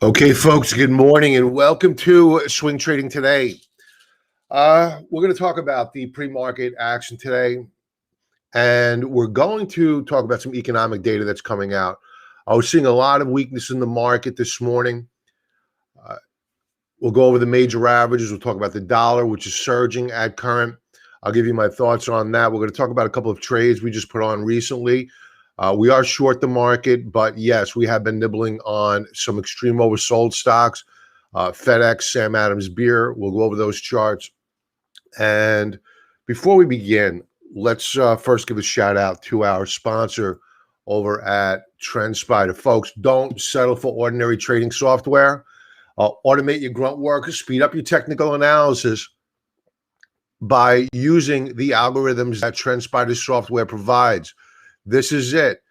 Okay, folks, good morning and welcome to Swing Trading Today. We're going to talk about the pre-market action today, and we're going to talk about some economic data that's coming out. I was seeing a lot of weakness in the market this morning. We'll go over the major averages. We'll talk about the dollar, which is surging at current. I'll give you my thoughts on that. We're going to talk about a couple of trades we just put on recently. We are short the market, but yes, we have been nibbling on some extreme oversold stocks. FedEx, Sam Adams Beer. We'll go over those charts. And before we begin, let's first give a shout out to our sponsor over at TrendSpider. Folks, don't settle for ordinary trading software. Automate your grunt work, speed up your technical analysis by using the algorithms that TrendSpider software provides. This is it.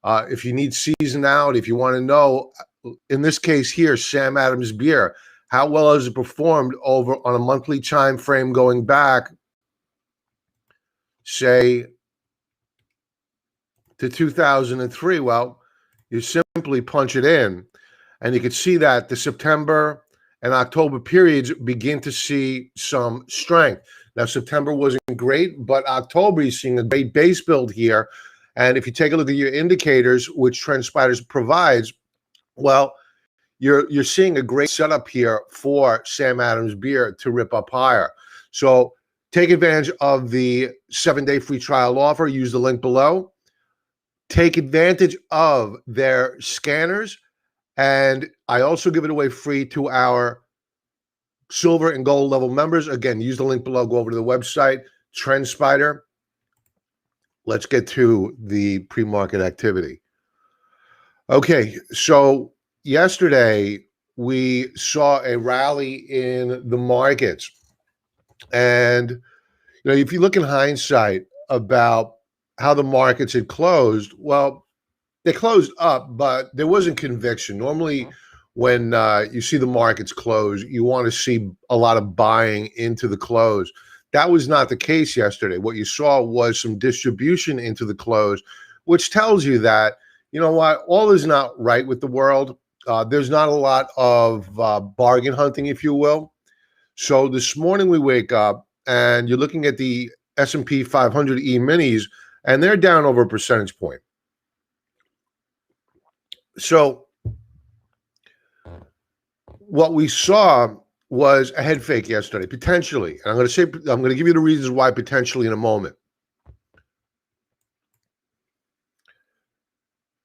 If you need seasonality, if you want to know, in this case here, Sam Adams Beer, how well has it performed over on a monthly time frame going back, say, to 2003? Well, you simply punch it in, and you can see that the September and October periods begin to see some strength. Now, September wasn't great, but October is seeing a great base build here. And if you take a look at your indicators, which TrendSpider provides, well, you're seeing a great setup here for Sam Adams Beer to rip up higher. So take advantage of the 7-day free trial offer. Use the link below. Take advantage of their scanners. And I also give it away free to our silver and gold level members. Again, use the link below. Go over to the website, TrendSpider. Let's get to the pre-market activity. Okay, so yesterday we saw a rally in the markets. And if you look in hindsight about how the markets had closed, well, they closed up, but there wasn't conviction. Normally, when you see the markets close, you want to see a lot of buying into the close. That was not the case yesterday. What you saw was some distribution into the close, which tells you that, you know what, all is not right with the world. There's not a lot of bargain hunting, if you will. So this morning we wake up and you're looking at the S&P 500 E-minis, and they're down over a percentage point. So what we saw was a head fake yesterday, potentially. And I'm going to give you the reasons why potentially in a moment.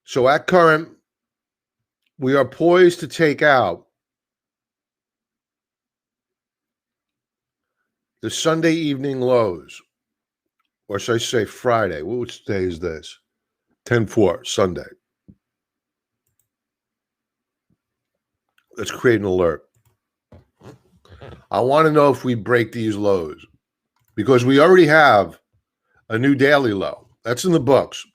So at current, we are poised to take out the Sunday evening lows, or should I say Friday? Which day is this? 10/4, Sunday. Let's create an alert. I want to know if we break these lows, because we already have a new daily low. That's in the books.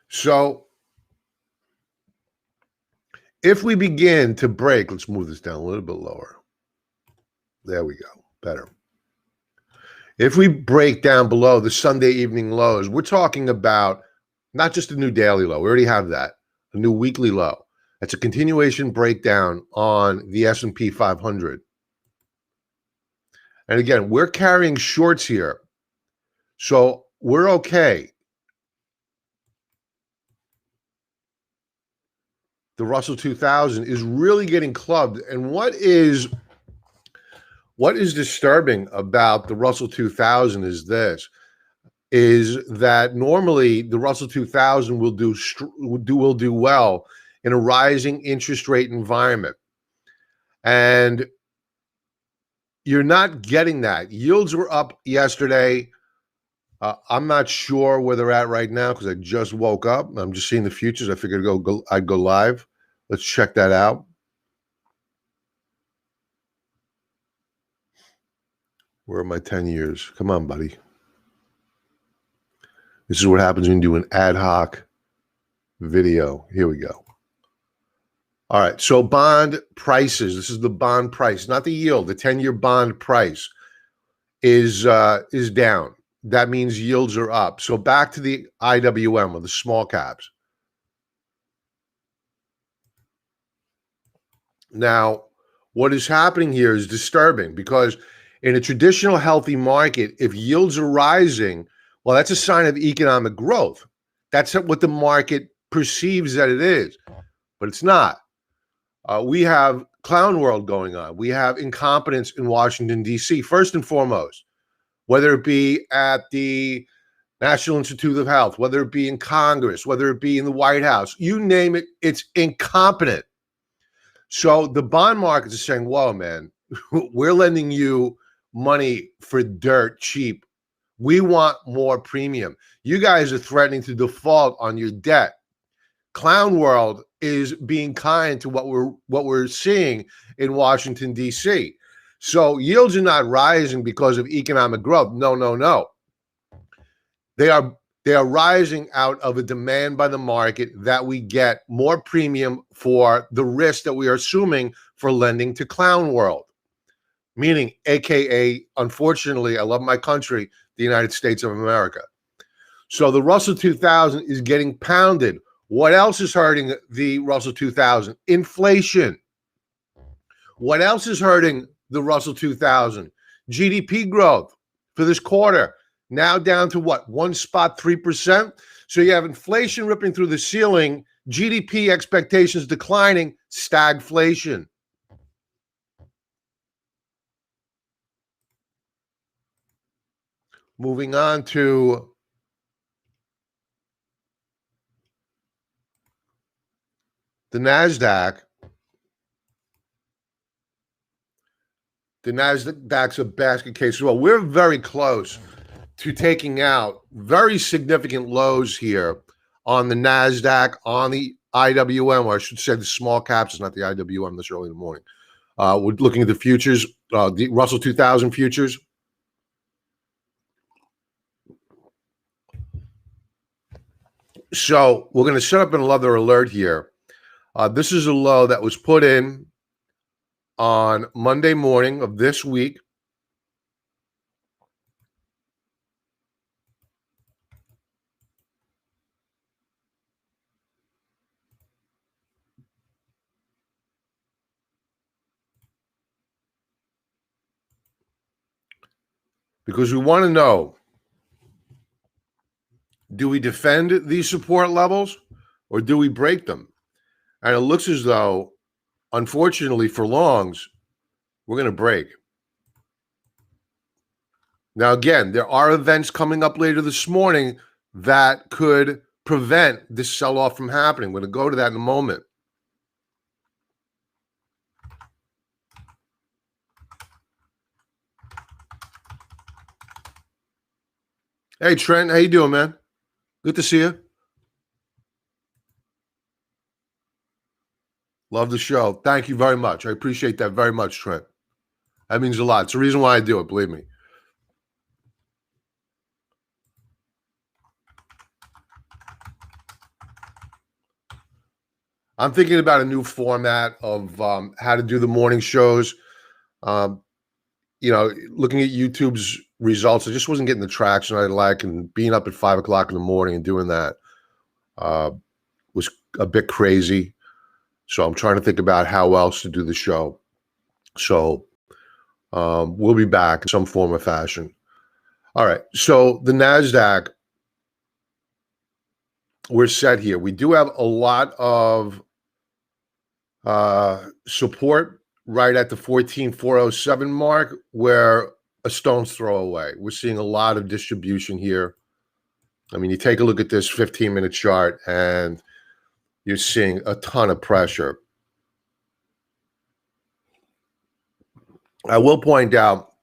So if we begin to break, let's move this down a little bit lower. There we go. Better. If we break down below the Sunday evening lows, we're talking about not just a new daily low. We already have that. A new weekly low. That's a continuation breakdown on the S&P 500. And again, we're carrying shorts here. So we're okay. The Russell 2000 is really getting clubbed. And what is disturbing about the Russell 2000 is that normally the Russell 2000 will do well in a rising interest rate environment. And you're not getting that. Yields were up yesterday. I'm not sure where they're at right now because I just woke up. I'm just seeing the futures. I figured I'd go live. Let's check that out. Where are my 10 years? Come on, buddy. This is what happens when you do an ad hoc video. Here we go. All right, so bond prices. This is the bond price, not the yield. The 10-year bond price is down. That means yields are up. So back to the IWM, or the small caps. Now, what is happening here is disturbing, because in a traditional healthy market, if yields are rising, well, that's a sign of economic growth. That's what the market perceives that it is, but it's not. We have clown world going on. We have incompetence in Washington, D.C., first and foremost, whether it be at the National Institute of Health, whether it be in Congress, whether it be in the White House, you name it, it's incompetent. So the bond markets are saying, whoa, man, we're lending you money for dirt cheap. We want more premium. You guys are threatening to default on your debt. Clown world is being kind to what we're seeing in Washington, D.C. So yields are not rising because of economic growth. No, no, no. They are rising out of a demand by the market that we get more premium for the risk that we are assuming for lending to clown world. Meaning, AKA, unfortunately, I love my country, the United States of America. So the Russell 2000 is getting pounded. What else is hurting the Russell 2000? Inflation. What else is hurting the Russell 2000? GDP growth for this quarter, now down to what, 1.3%? So you have inflation ripping through the ceiling, GDP expectations declining, stagflation. Moving on to the NASDAQ. The NASDAQ's a basket case as well. We're very close to taking out very significant lows here on the NASDAQ, on the IWM, or I should say the small caps. It's not the IWM this early in the morning. We're looking at the futures, the Russell 2000 futures. So we're going to set up another alert here. This is a low that was put in on Monday morning of this week. Because we want to know, do we defend these support levels or do we break them? And it looks as though, unfortunately for longs, we're going to break. Now, again, there are events coming up later this morning that could prevent this sell-off from happening. We're going to go to that in a moment. Hey, Trent, how you doing, man? Good to see you. Love the show. Thank you very much. I appreciate that very much, Trent. That means a lot. It's the reason why I do it, believe me. I'm thinking about a new format of how to do the morning shows. You know, looking at YouTube's results, I just wasn't getting the traction I like, and being up at 5 o'clock in the morning and doing that was a bit crazy. So I'm trying to think about how else to do the show. So we'll be back in some form or fashion. All right. So the NASDAQ, we're set here. We do have a lot of support right at the 14,407 mark, where a stone's throw away. We're seeing a lot of distribution here. I mean, you take a look at this 15-minute chart and you're seeing a ton of pressure. I will point out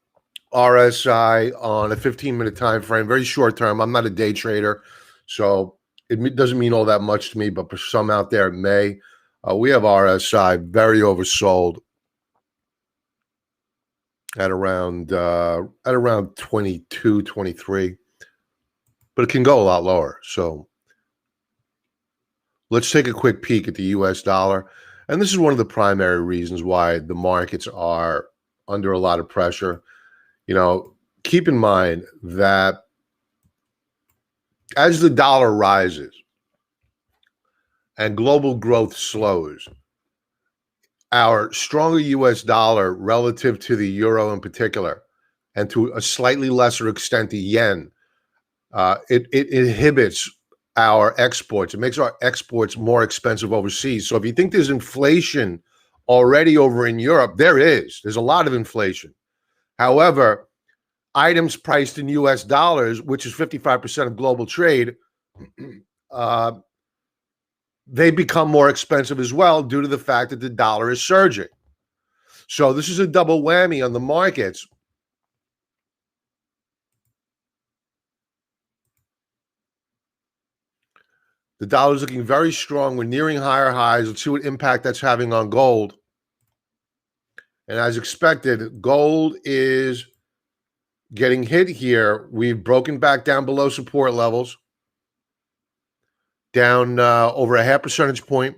RSI on a 15-minute time frame, very short term. I'm not a day trader, so it doesn't mean all that much to me, but for some out there, it may. We have RSI very oversold at around 22, 23, but it can go a lot lower. So let's take a quick peek at the US dollar. And this is one of the primary reasons why the markets are under a lot of pressure. Keep in mind that as the dollar rises and global growth slows, our stronger US dollar relative to the euro in particular, and to a slightly lesser extent the yen, it inhibits our exports. It makes our exports more expensive overseas. So if you think there's inflation already over in Europe, there is. There's a lot of inflation. However, items priced in US dollars, which is 55% of global trade, uh, they become more expensive as well due to the fact that the dollar is surging. So this is a double whammy on the markets. The dollar is looking very strong. We're nearing higher highs. Let's see what impact that's having on gold. And as expected, gold is getting hit here. We've broken back down below support levels, down over a half percentage point.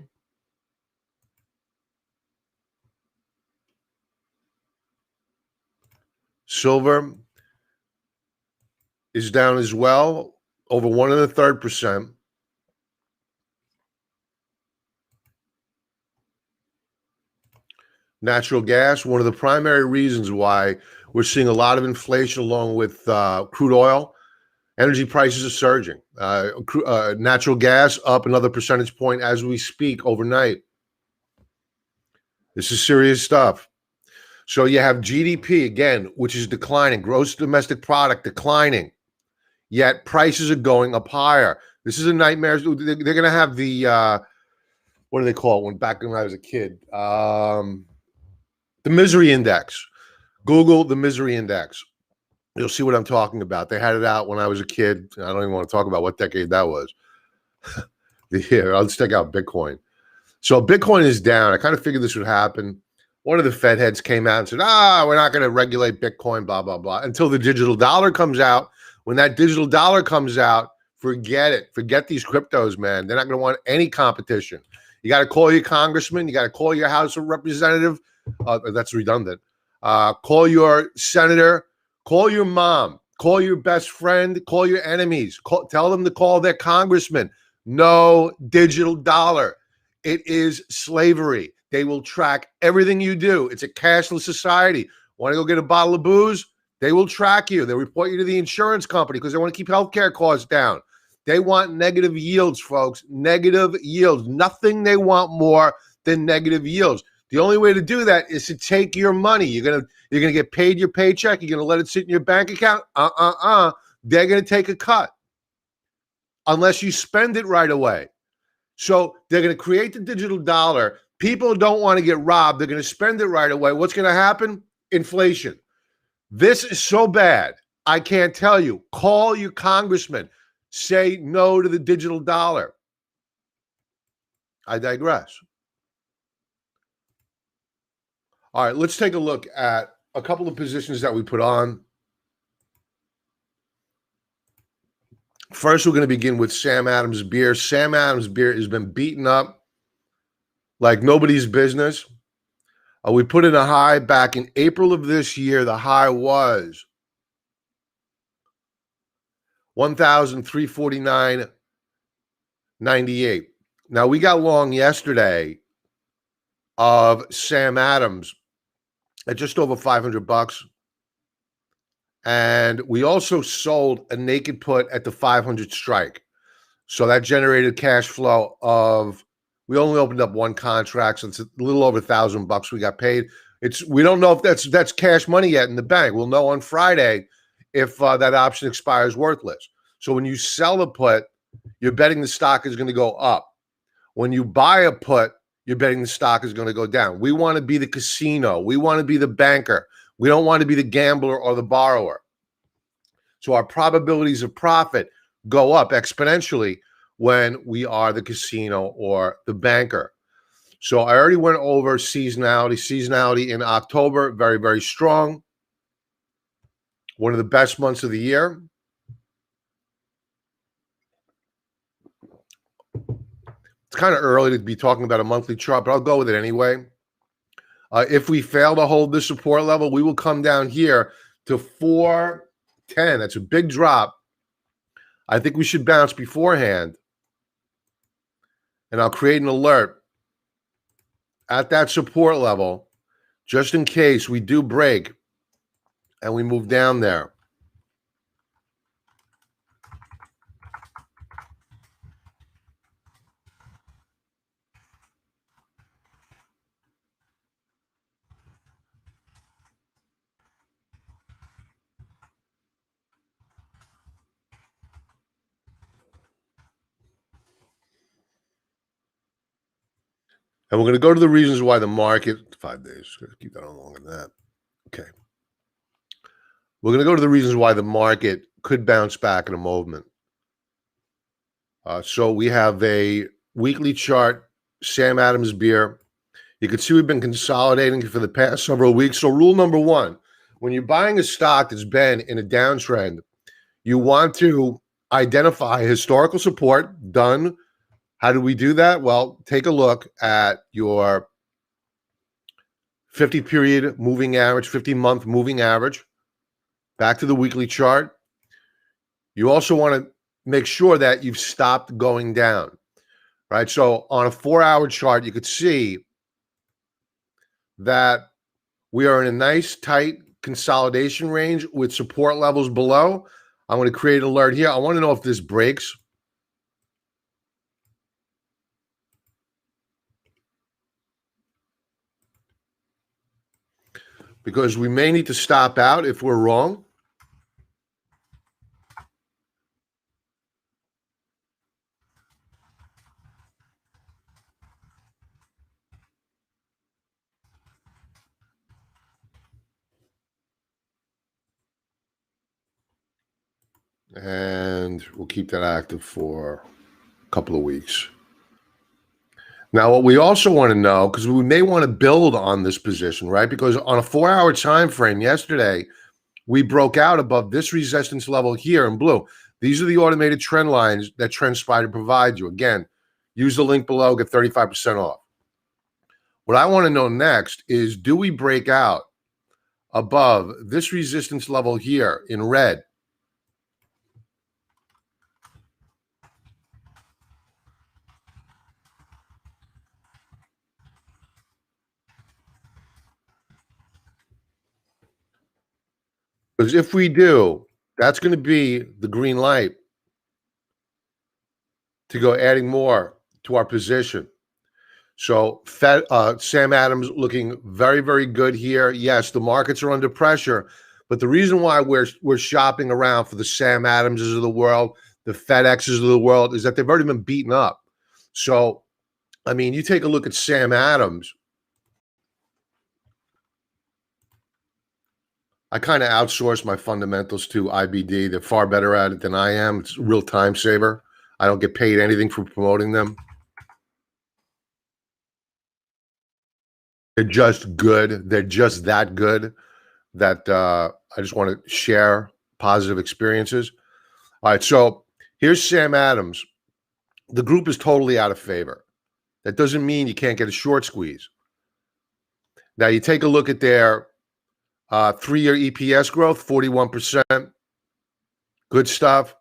Silver is down as well, over 1.33%. Natural gas, one of the primary reasons why we're seeing a lot of inflation along with crude oil. Energy prices are surging. Natural gas up another percentage point as we speak overnight. This is serious stuff. So you have GDP, again, which is declining, gross domestic product declining, yet prices are going up higher. This is a nightmare. They're going to have the, what do they call it back when I was a kid? The misery index. Google the misery index. You'll see what I'm talking about. They had it out when I was a kid. I don't even want to talk about what decade that was. Here, I'll just take out Bitcoin. So Bitcoin is down. I kind of figured this would happen. One of the Fed heads came out and said, we're not going to regulate Bitcoin, blah, blah, blah, until the digital dollar comes out. When that digital dollar comes out, forget it. Forget these cryptos, man. They're not going to want any competition. You got to call your congressman. You got to call your House of Representative. That's redundant. Call your senator. Call your mom. Call your best friend. Call your enemies. Tell them to call their congressman. No digital dollar. It is slavery. They will track everything you do. It's a cashless society. Want to go get a bottle of booze? They will track you. They'll report you to the insurance company because they want to keep healthcare costs down. They want negative yields, folks. Negative yields. Nothing they want more than negative yields. The only way to do that is to take your money. You're gonna get paid your paycheck. You're gonna let it sit in your bank account. They're gonna take a cut unless you spend it right away. So they're gonna create the digital dollar. People don't want to get robbed. They're gonna spend it right away. What's gonna happen? Inflation. This is so bad. I can't tell you. Call your congressman. Say no to the digital dollar. I digress. All right, let's take a look at a couple of positions that we put on. First, we're going to begin with Sam Adams Beer. Sam Adams Beer has been beaten up like nobody's business. We put in a high back in April of this year. The high was 1,349.98. Now, we got long yesterday of Sam Adams at just over $500. And we also sold a naked put at the 500 strike. So that generated cash flow of, we only opened up one contract, so it's a little over $1,000 we got paid. We don't know if that's cash money yet in the bank. We'll know on Friday if that option expires worthless. So when you sell a put, you're betting the stock is going to go up. When you buy a put, you're betting the stock is going to go down. We want to be the casino. We want to be the banker. We don't want to be the gambler or the borrower. So our probabilities of profit go up exponentially when we are the casino or the banker. So I already went over seasonality. Seasonality in October, very, very strong. One of the best months of the year. It's kind of early to be talking about a monthly chart, but I'll go with it anyway. If we fail to hold this support level, we will come down here to 410. That's a big drop. I think we should bounce beforehand. And I'll create an alert at that support level just in case we do break and we move down there. And we're going to go to the reasons why the market, 5 days, keep that on longer than that. Okay. We're going to go to the reasons why the market could bounce back in a movement. So we have a weekly chart, Sam Adams beer. You can see we've been consolidating for the past several weeks. So rule number one, when you're buying a stock that's been in a downtrend, you want to identify historical support. Done. How do we do that? Well, take a look at your 50-period moving average, 50-month moving average. Back to the weekly chart. You also want to make sure that you've stopped going down, right? So on a 4-hour chart, you could see that we are in a nice, tight consolidation range with support levels below. I'm going to create an alert here. I want to know if this breaks. Because we may need to stop out if we're wrong. And we'll keep that active for a couple of weeks. Now, what we also want to know, because we may want to build on this position, right? Because on a 4-hour time frame yesterday, we broke out above this resistance level here in blue. These are the automated trend lines that TrendSpider provides you. Again, use the link below, get 35% off. What I want to know next is, do we break out above this resistance level here in red? Because if we do, that's going to be the green light to go adding more to our position. So Sam Adams looking very, very good here. Yes, the markets are under pressure, but the reason why we're shopping around for the Sam Adamses of the world, the FedExes of the world, is that they've already been beaten up. So, I mean, you take a look at Sam Adams. I kind of outsource my fundamentals to IBD. They're far better at it than I am. It's a real time saver. I don't get paid anything for promoting them. They're just good. They're just that good that I just want to share positive experiences. All right, so here's Sam Adams. The group is totally out of favor. That doesn't mean you can't get a short squeeze. Now, you take a look at their 3-year EPS growth, 41%. Good stuff.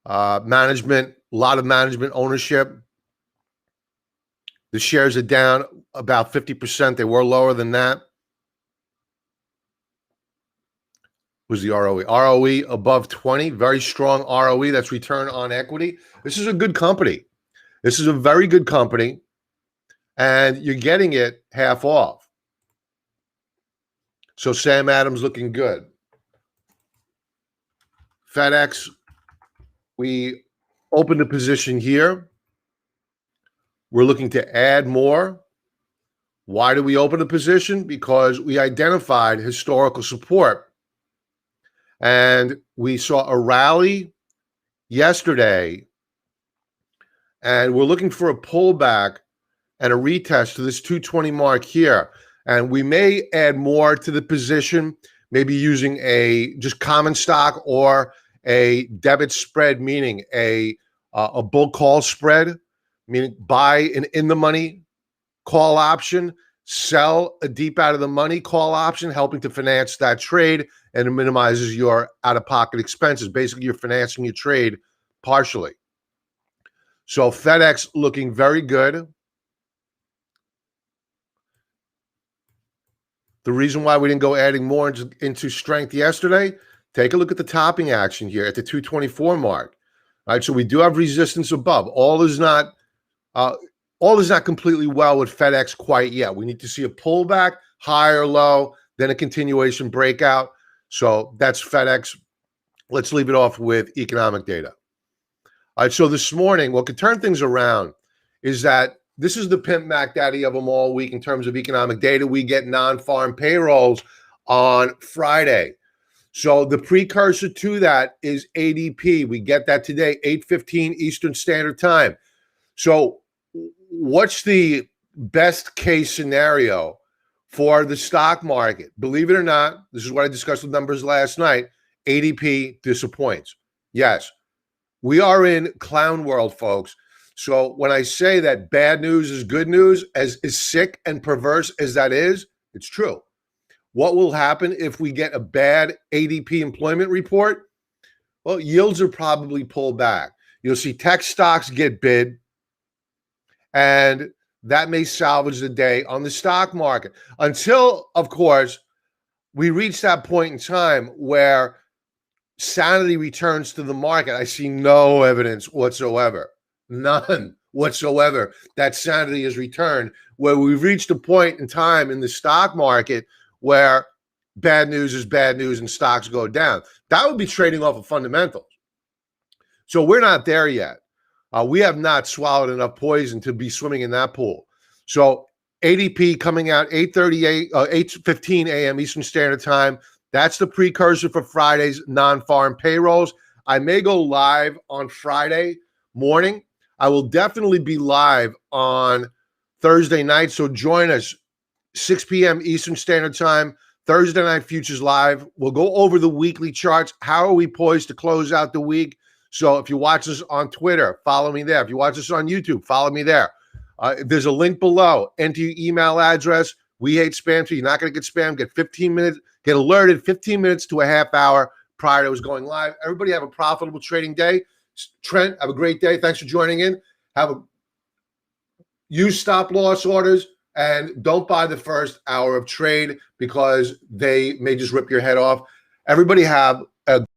Management, a lot of management ownership. The shares are down about 50%. They were lower than that. Who's the ROE? ROE above 20. Very strong ROE. That's return on equity. This is a good company. This is a very good company. And you're getting it half off. So Sam Adams looking good. FedEx, we opened a position here. We're looking to add more. Why do we open a position? Because we identified historical support. And we saw a rally yesterday. And we're looking for a pullback and a retest to this 220 mark here. And we may add more to the position, maybe using a just common stock or a debit spread, meaning a bull call spread. meaning buy an in-the-money call option, sell a deep out of the money call option, helping to finance that trade, and it minimizes your out-of-pocket expenses. Basically, you're financing your trade partially. So FedEx looking very good. The reason why we didn't go adding more into strength yesterday, take a look at the topping action here at the 224 mark. All right, so we do have resistance above. All is not completely well with FedEx quite yet. We need to see a pullback, high or low, then a continuation breakout. So that's FedEx. Let's leave it off with economic data. All right, so this morning, what could turn things around is that this is the pimp Mac Daddy of them all week in terms of economic data. We get non-farm payrolls on Friday. So the precursor to that is ADP. We get that today, 8:15 Eastern Standard Time. So what's the best case scenario for the stock market? Believe it or not, this is what I discussed with numbers last night. ADP disappoints. Yes, we are in clown world, folks. So when I say that bad news is good news, as sick and perverse as that is, it's true. What will happen if we get a bad ADP employment report? Well, yields are probably pulled back. You'll see tech stocks get bid, and that may salvage the day on the stock market until, of course, we reach that point in time where sanity returns to the market. I see no evidence whatsoever, none whatsoever, that sanity has returned, where we've reached a point in time in the stock market where bad news is bad news and stocks go down. That would be trading off of fundamentals. So we're not there yet. We have not swallowed enough poison to be swimming in that pool. So ADP coming out 8:15 a.m. Eastern Standard Time. That's the precursor for Friday's non-farm payrolls. I may go live on Friday morning. I will definitely be live on Thursday night. So join us 6 p.m. Eastern Standard Time. Thursday Night Futures Live. We'll go over the weekly charts. How are we poised to close out the week? So if you watch us on Twitter, follow me there. If you watch us on YouTube, follow me there. There's a link below. Enter your email address. We hate spam, so you're not going to get spam. Get 15 minutes. Get alerted 15 minutes to a half hour prior to us going live. Everybody have a profitable trading day. Trent, have a great day. Thanks for joining in. Use stop loss orders and don't buy the first hour of trade because they may just rip your head off. Everybody have a